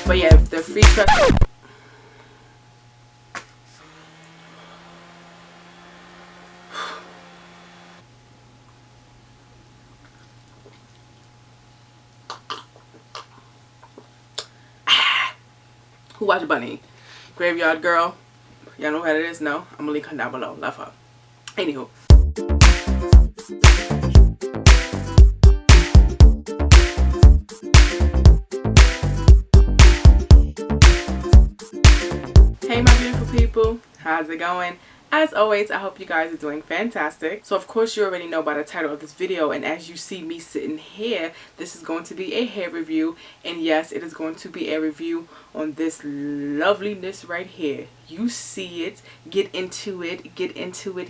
But yeah, the FreeTress. Who watched Bunny? Graveyard Girl. Y'all know who that is? No? I'm gonna link her down below. Love her. Anywho. Hey my beautiful people, how's it going? As always, I hope you guys are doing fantastic. So of course you already know by the title of this video, and as you see me sitting here, this is going to be a hair review, and yes, it is going to be a review on this loveliness right here. You see it, get into it.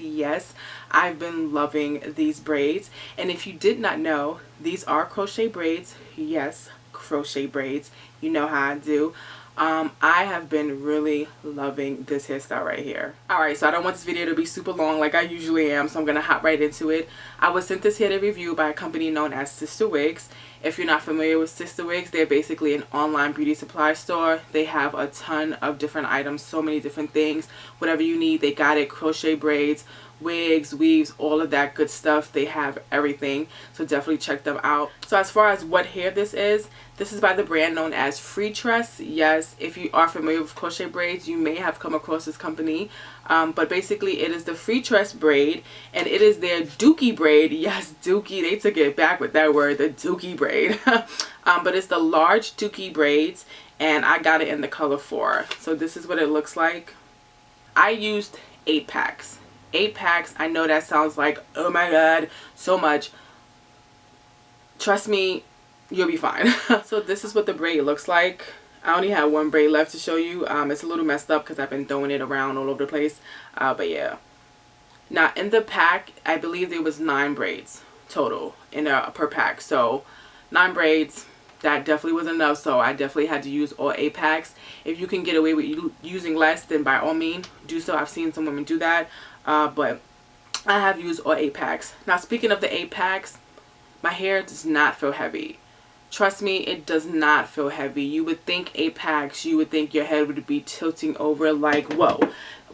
Yes, I've been loving these braids, and if you did not know, these are crochet braids. Yes, crochet braids. You know how I do. I have been really loving this hairstyle right here. Alright, so I don't want this video to be super long like I usually am, so I'm going to hop right into it. I was sent this hair to review by a company known as Sister Wigs. If you're not familiar with Sister Wigs, they're basically an online beauty supply store. They have a ton of different items, so many different things. Whatever you need, they got it. Crochet braids, wigs, weaves, all of that good stuff. They have everything, so definitely check them out. So as far as what hair this is by the brand known as FreeTress. Yes, if you are familiar with crochet braids, you may have come across this company, but basically it is the FreeTress braid, and it is their Dookie braid. Yes, Dookie, they took it back with that word, the Dookie braid. But it's the large Dookie braids, and I got it in the color 4. So this is what it looks like. I used 8 packs. 8 packs. I know that sounds like, oh my god, so much. Trust me, you'll be fine. So this is what the braid looks like. I only have one braid left to show you. It's a little messed up because I've been throwing it around all over the place. But yeah. Now in the pack, I believe there was 9 braids total in per pack. So 9 braids. That definitely was enough, so I definitely had to use all 8 packs. If you can get away with using less, then by all means do so. I've seen some women do that, but I have used all 8 packs. Now speaking of the 8 packs, my hair does not feel heavy. Trust me, it does not feel heavy. You would think 8 packs, you would think your head would be tilting over like whoa,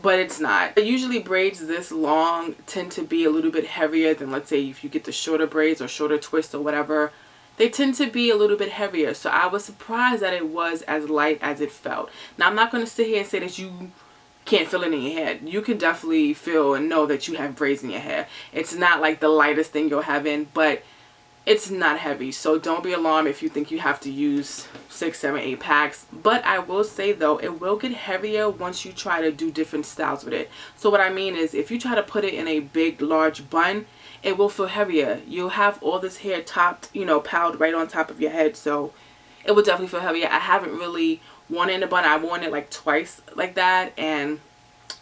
but it's not. Usually braids this long tend to be a little bit heavier than, let's say, if you get the shorter braids or shorter twists or whatever. They tend to be a little bit heavier, so I was surprised that it was as light as it felt. Now I'm not going to sit here and say that you can't feel it in your head. You can definitely feel and know that you have braids in your hair. It's not like the lightest thing you'll have in, but it's not heavy, so don't be alarmed if you think you have to use 6, 7, 8 packs. But I will say though, it will get heavier once you try to do different styles with it. So what I mean is, if you try to put it in a big large bun, it will feel heavier. You'll have all this hair topped, you know, piled right on top of your head, so it will definitely feel heavier. I haven't really worn it in a bun. I worn it like twice like that, and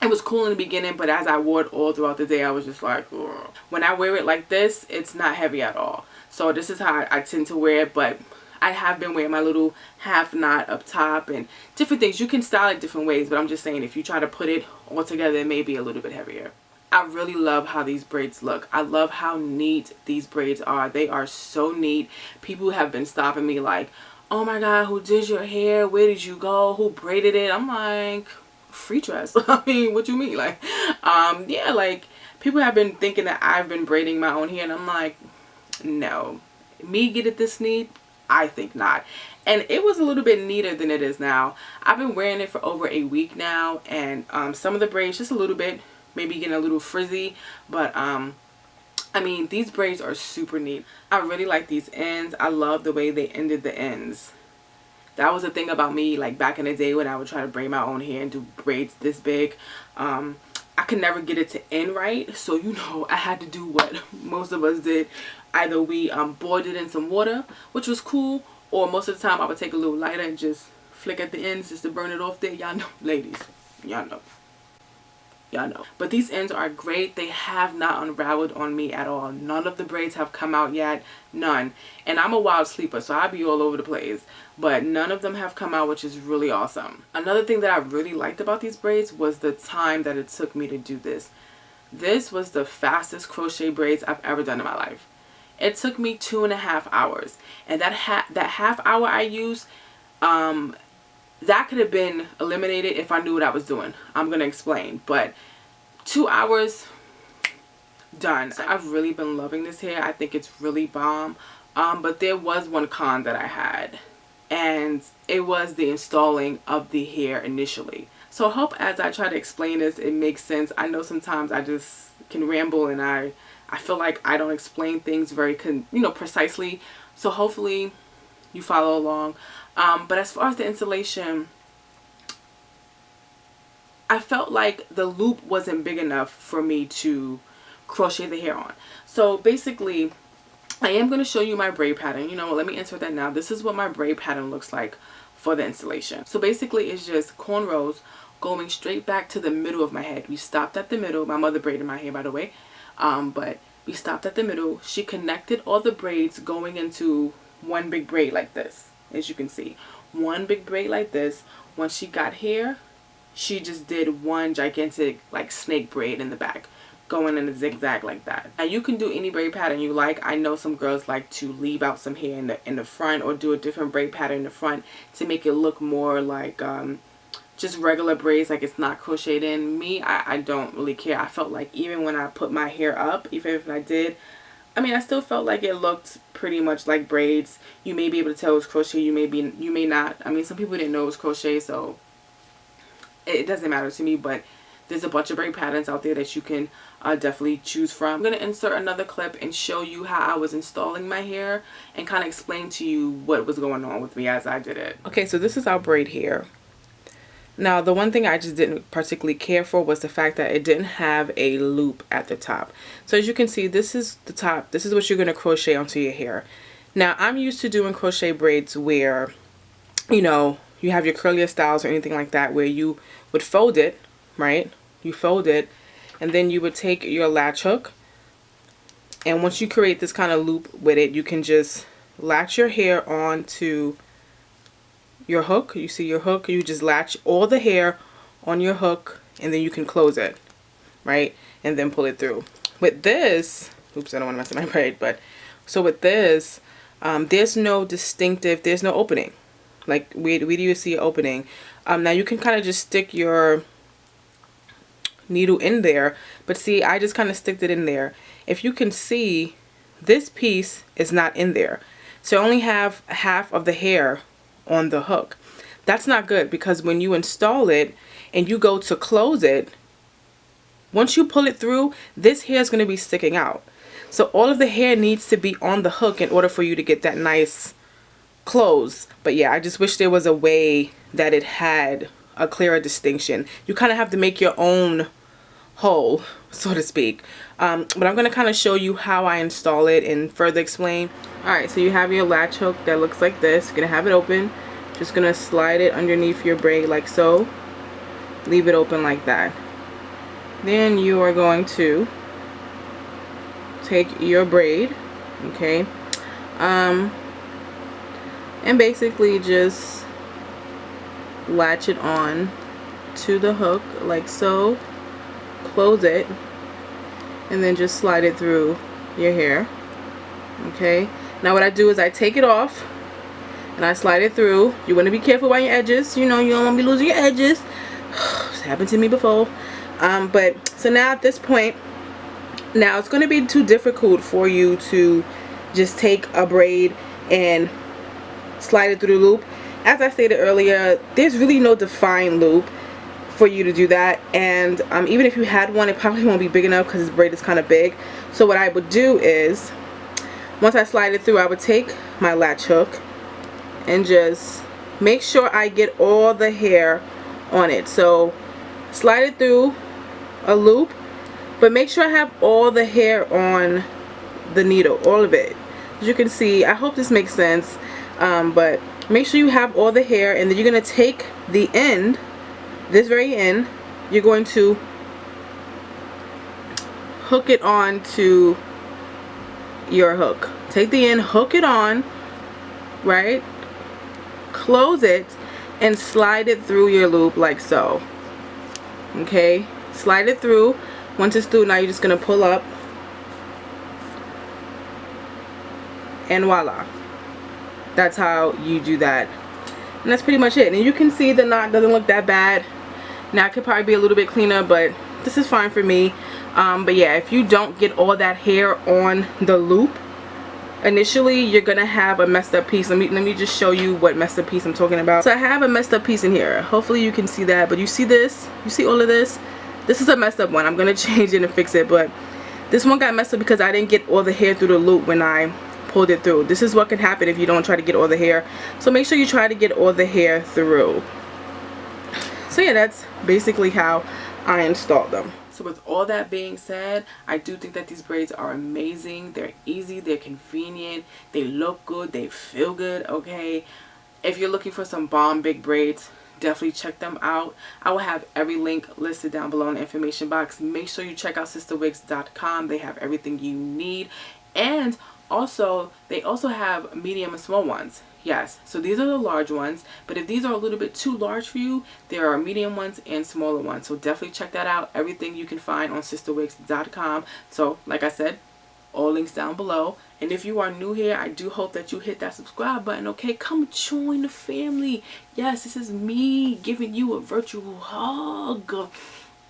it was cool in the beginning, but as I wore it all throughout the day, I was just like, ugh. When I wear it like this, it's not heavy at all. So this is how I tend to wear it, but I have been wearing my little half knot up top and different things. You can style it different ways, but I'm just saying if you try to put it all together, it may be a little bit heavier. I really love how these braids look. I love how neat these braids are. They are so neat. People have been stopping me like, oh my god, who did your hair? Where did you go? Who braided it? I'm like, FreeTress. I mean, what you mean? Like, yeah, like people have been thinking that I've been braiding my own hair, and I'm like, no. Me get it this neat? I think not. And it was a little bit neater than it is now. I've been wearing it for over a week now, and some of the braids just a little bit, maybe getting a little frizzy, but I mean, these braids are super neat. I really like these ends. I love the way they ended the ends. That was the thing about me, like back in the day when I would try to braid my own hair and do braids this big. I could never get it to end right, so you know, I had to do what most of us did. Either we boiled it in some water, which was cool, or most of the time I would take a little lighter and just flick at the ends just to burn it off there. Y'all know, ladies, y'all know. Y'all know. But these ends are great. They have not unraveled on me at all. None of the braids have come out yet. None. And I'm a wild sleeper, so I'll be all over the place. But none of them have come out, which is really awesome. Another thing that I really liked about these braids was the time that it took me to do this. This was the fastest crochet braids I've ever done in my life. It took me 2.5 hours. And that half hour I used, that could have been eliminated if I knew what I was doing. I'm gonna explain. But 2 hours, done. So I've really been loving this hair. I think it's really bomb. But there was one con that I had, and it was the installing of the hair initially. So I hope as I try to explain this, it makes sense. I know sometimes I just can ramble, and I feel like I don't explain things very precisely. So hopefully you follow along. But as far as the installation, I felt like the loop wasn't big enough for me to crochet the hair on. So basically, I am going to show you my braid pattern. You know what, let me insert that now. This is what my braid pattern looks like for the installation. So basically it's just cornrows going straight back to the middle of my head. We stopped at the middle. My mother braided my hair, by the way. But we stopped at the middle. She connected all the braids going into one big braid like this, as you can see. One big braid like this. Once she got here, she just did one gigantic like snake braid in the back, going in a zigzag like that. Now you can do any braid pattern you like. I know some girls like to leave out some hair in the front, or do a different braid pattern in the front to make it look more like just regular braids, like it's not crocheted in. Me, I don't really care. I felt like even when I put my hair up, even if I did, I mean, I still felt like it looked pretty much like braids. You may be able to tell it was crochet, you may not. I mean, some people didn't know it was crochet, so it doesn't matter to me. But there's a bunch of braid patterns out there that you can definitely choose from. I'm going to insert another clip and show you how I was installing my hair and kind of explain to you what was going on with me as I did it. Okay, so this is our braid hair. Now, the one thing I just didn't particularly care for was the fact that it didn't have a loop at the top. So as you can see, this is the top. This is what you're going to crochet onto your hair. Now, I'm used to doing crochet braids where, you know, you have your curlier styles or anything like that, where you would fold it, right? You fold it, and then you would take your latch hook, and once you create this kind of loop with it, you can just latch your hair onto your hook. You see your hook, you just latch all the hair on your hook, and then you can close it, right? And then pull it through. With this, oops, I don't want to mess up my braid, but so with this, there's no opening. Like, where do you see an opening? Now you can kind of just stick your needle in there, but see, I just kind of sticked it in there. If you can see, this piece is not in there, so I only have half of the hair on the hook. That's not good, because when you install it and you go to close it, once you pull it through, this hair is going to be sticking out. So all of the hair needs to be on the hook in order for you to get that nice close. But yeah, I just wish there was a way that it had a clearer distinction. You kind of have to make your own hole, so to speak. But I'm going to kind of show you how I install it and further explain. Alright, so you have your latch hook that looks like this. You're going to have it open. Just going to slide it underneath your braid like so. Leave it open like that. Then you are going to take your braid, okay, and basically just latch it on to the hook like so. Close it, and then just slide it through your hair. Okay, now what I do is I take it off and I slide it through. You want to be careful around your edges. You know, you don't want to be losing your edges. It's happened to me before. But so now at this point, now it's going to be too difficult for you to just take a braid and slide it through the loop. As I stated earlier, there's really no defined loop for you to do that, and even if you had one, it probably won't be big enough because this braid is kind of big. So what I would do is, once I slide it through, I would take my latch hook and just make sure I get all the hair on it. So slide it through a loop, but make sure I have all the hair on the needle, all of it. As you can see, I hope this makes sense, but make sure you have all the hair, and then you're going to take the end, this very end, you're going to hook it on to your hook. Take the end, hook it on, right, close it, and slide it through your loop like so. Okay, slide it through. Once it's through, now you're just going to pull up, and voila, that's how you do that. And that's pretty much it. And you can see the knot doesn't look that bad. Now it could probably be a little bit cleaner, but this is fine for me. But yeah, if you don't get all that hair on the loop initially, you're gonna have a messed up piece. Let me just show you what messed up piece I'm talking about. So I have a messed up piece in here. Hopefully you can see that, but you see this? You see all of this? This is a messed up one. I'm gonna change it and fix it, but this one got messed up because I didn't get all the hair through the loop when I pulled it through. This is what can happen if you don't try to get all the hair. So make sure you try to get all the hair through. So yeah, that's basically how I installed them. So with all that being said, I do think that these braids are amazing. They're easy, they're convenient, they look good, they feel good, okay? If you're looking for some bomb big braids, definitely check them out. I will have every link listed down below in the information box. Make sure you check out sisterwigs.com. They have everything you need. And also, they also have medium and small ones. Yes, so these are the large ones, but if these are a little bit too large for you, there are medium ones and smaller ones. So definitely check that out. Everything you can find on sisterwigs.com. So like I said, all links down below. And if you are new here, I do hope that you hit that subscribe button, okay? Come join the family. Yes, this is me giving you a virtual hug.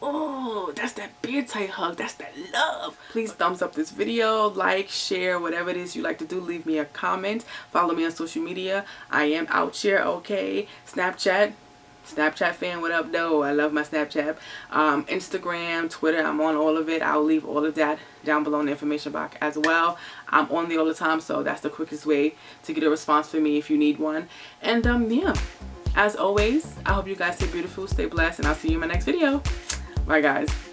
Oh, that's that beard tight hug. That's that love. Please thumbs up this video, like, share, whatever it is you like to do. Leave me a comment. Follow me on social media. I am out here, okay? Snapchat fan, what up though? I love my Snapchat. Instagram, Twitter, I'm on all of it. I'll leave all of that down below in the information box as well. I'm on there all the time, so that's the quickest way to get a response from me if you need one. And yeah, as always, I hope you guys stay beautiful, stay blessed, and I'll see you in my next video. Bye guys.